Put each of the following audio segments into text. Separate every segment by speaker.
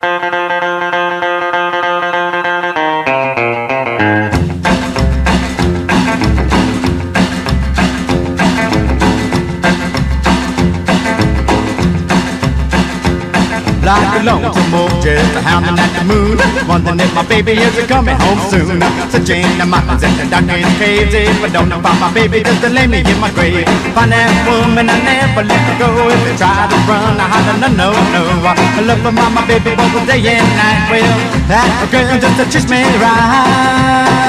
Speaker 1: Like a lonesome wolf just howling at the moon, wondering if my baby is coming home soon. Searching the mountains and the darkest caves, but don't know about my baby just to lay me in my grave. Find that woman, I never let her go. If they try to run, I holler no, no. I love my baby both day and night. Well, that girl just to treat me right.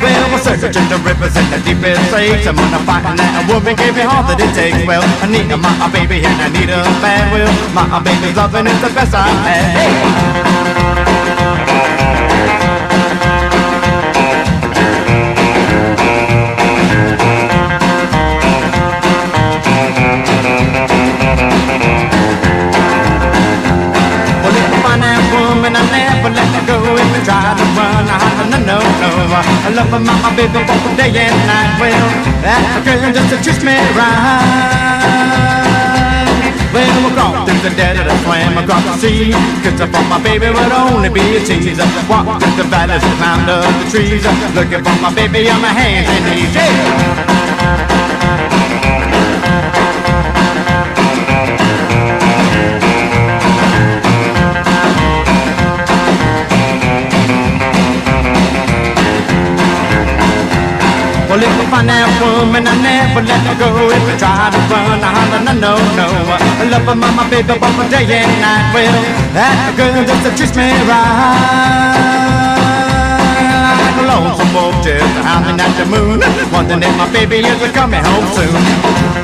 Speaker 1: Well, we're searching the rivers and the deepest lakes. I'm gonna find that woman gave me all that it takes. Well, I need my baby and I need her bad. Well, my baby's loving is the best I've had. Well, if I find that woman, I never let her go. If they try to run, I holler no, no. I love my baby both day and night. Well, that girl just treats me right. Well, we'll crawl through the desert and swam across the sea. Cause I thought my baby would only be a tease. Walk through the valleys and climbed up the trees, looking for my baby on my hands and knees. Yeah. Well, if I find that woman, I never let her go. If I try to run, I holler no, no. I love my baby both day and night. Well, that girl just treats me right. Like a lonesome wolf just howling at the moon, wondering if my baby is coming home soon.